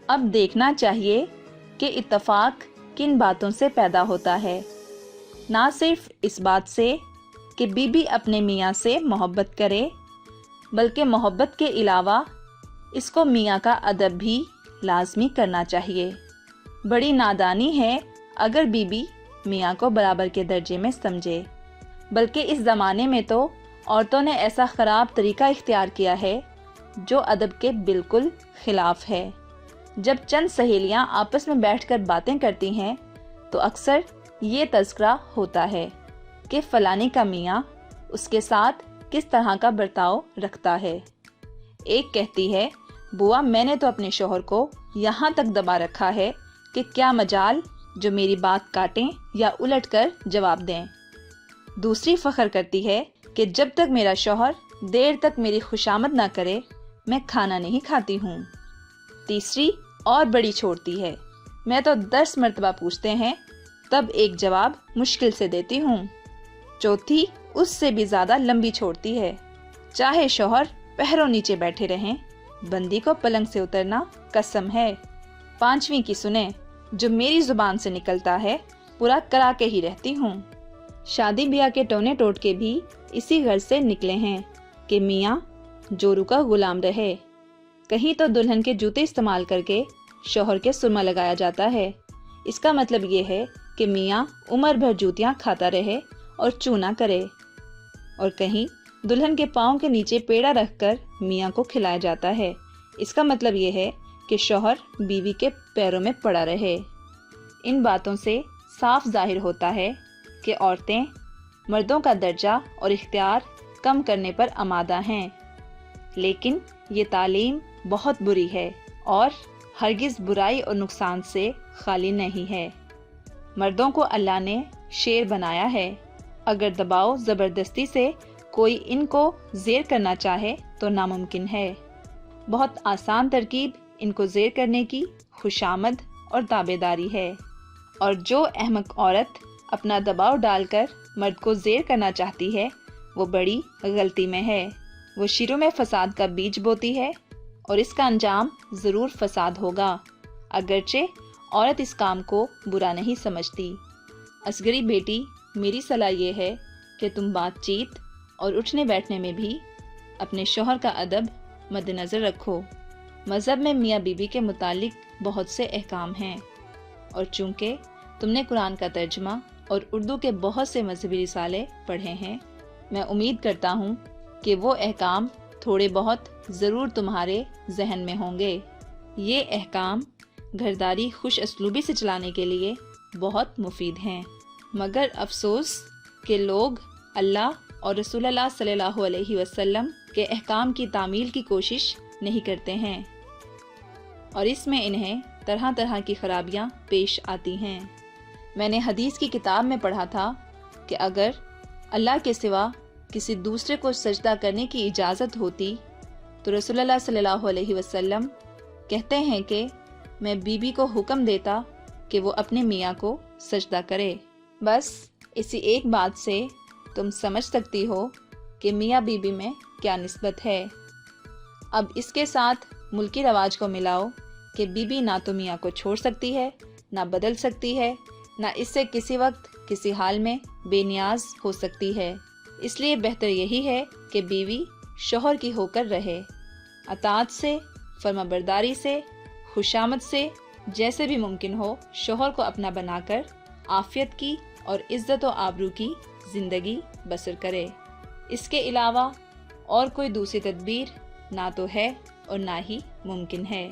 اب دیکھنا چاہیے کہ اتفاق کن باتوں سے پیدا ہوتا ہے، نہ صرف اس بات سے کہ بیوی اپنے میاں سے محبت کرے، بلکہ محبت کے علاوہ اس کو میاں کا ادب بھی لازمی کرنا چاہیے۔ بڑی نادانی ہے اگر بیوی میاں کو برابر کے درجے میں سمجھے، بلکہ اس زمانے میں تو عورتوں نے ایسا خراب طریقہ اختیار کیا ہے جو ادب کے بالکل خلاف ہے۔ جب چند سہیلیاں آپس میں بیٹھ کر باتیں کرتی ہیں تو اکثر یہ تذکرہ ہوتا ہے کہ فلانی کا میاں اس کے ساتھ کس طرح کا برتاؤ رکھتا ہے۔ ایک کہتی ہے، بوا میں نے تو اپنے شوہر کو یہاں تک دبا رکھا ہے کہ کیا مجال جو میری بات کاٹیں یا الٹ کر جواب دیں۔ دوسری فخر کرتی ہے کہ جب تک میرا شوہر دیر تک میری خوشامد نہ کرے میں کھانا نہیں کھاتی ہوں۔ تیسری اور بڑی چھوڑتی ہے، میں تو 10 مرتبہ پوچھتے ہیں تب ایک جواب مشکل سے دیتی ہوں۔ چوتھی اس سے بھی زیادہ لمبی چھوڑتی ہے، چاہے شوہر پہروں نیچے بیٹھے رہیں بندی کو پلنگ سے اترنا قسم ہے۔ پانچویں کی سنیں، جو میری زبان سے نکلتا ہے پورا کرا کے ہی رہتی ہوں۔ شادی بیاہ کے ٹونے ٹوٹکے بھی اسی غرض سے نکلے ہیں کہ میاں جورو کا غلام رہے۔ کہیں تو دلہن کے جوتے استعمال کر کے شوہر کے سرما لگایا جاتا ہے، اس کا مطلب یہ ہے کہ میاں عمر بھر جوتیاں کھاتا رہے اور چونا کرے۔ اور کہیں دلہن کے پاؤں کے نیچے پیڑا رکھ کر میاں کو کھلایا جاتا ہے، اس کا مطلب یہ ہے کہ شوہر بیوی کے پیروں میں پڑا رہے۔ ان باتوں سے صاف ظاہر ہوتا ہے کہ عورتیں مردوں کا درجہ اور اختیار کم کرنے پر آمادہ ہیں، لیکن یہ تعلیم بہت بری ہے اور ہرگز برائی اور نقصان سے خالی نہیں ہے۔ مردوں کو اللہ نے شیر بنایا ہے، اگر دباؤ زبردستی سے کوئی ان کو زیر کرنا چاہے تو ناممکن ہے۔ بہت آسان ترکیب ان کو زیر کرنے کی خوشامد اور تابعداری ہے، اور جو احمق عورت اپنا دباؤ ڈال کر مرد کو زیر کرنا چاہتی ہے وہ بڑی غلطی میں ہے۔ وہ شروع میں فساد کا بیج بوتی ہے اور اس کا انجام ضرور فساد ہوگا، اگرچہ عورت اس کام کو برا نہیں سمجھتی۔ اصغری بیٹی، میری صلاح یہ ہے کہ تم بات چیت اور اٹھنے بیٹھنے میں بھی اپنے شوہر کا ادب مد نظر رکھو۔ مذہب میں میاں بیوی کے متعلق بہت سے احکام ہیں، اور چونکہ تم نے قرآن کا ترجمہ اور اردو کے بہت سے مذہبی رسالے پڑھے ہیں، میں امید کرتا ہوں کہ وہ احکام تھوڑے بہت ضرور تمہارے ذہن میں ہوں گے۔ یہ احکام گھرداری خوش اسلوبی سے چلانے کے لیے بہت مفید ہیں، مگر افسوس کہ لوگ اللہ اور رسول اللہ صلی اللہ علیہ وسلم کے احکام کی تعمیل کی کوشش نہیں کرتے ہیں، اور اس میں انہیں طرح طرح کی خرابیاں پیش آتی ہیں۔ میں نے حدیث کی کتاب میں پڑھا تھا کہ اگر اللہ کے سوا کسی دوسرے کو سجدہ کرنے کی اجازت ہوتی تو رسول اللہ صلی اللہ علیہ وسلم کہتے ہیں کہ میں بیوی کو حکم دیتا کہ وہ اپنے میاں کو سجدہ کرے۔ بس اسی ایک بات سے تم سمجھ سکتی ہو کہ میاں بیوی میں کیا نسبت ہے۔ اب اس کے ساتھ ملکی رواج کو ملاؤ کہ بیوی نہ تو میاں کو چھوڑ سکتی ہے، نہ بدل سکتی ہے، نہ اس سے کسی وقت کسی حال میں بے نیاز ہو سکتی ہے۔ اس لیے بہتر یہی ہے کہ بیوی شوہر کی ہو کر رہے، اطاعت سے، فرما برداری سے، خوشامد سے، جیسے بھی ممکن ہو شوہر کو اپنا بنا کر عافیت کی اور عزت و آبرو کی زندگی بسر کرے۔ اس کے علاوہ اور کوئی دوسری تدبیر نہ تو ہے اور نہ ہی ممکن ہے۔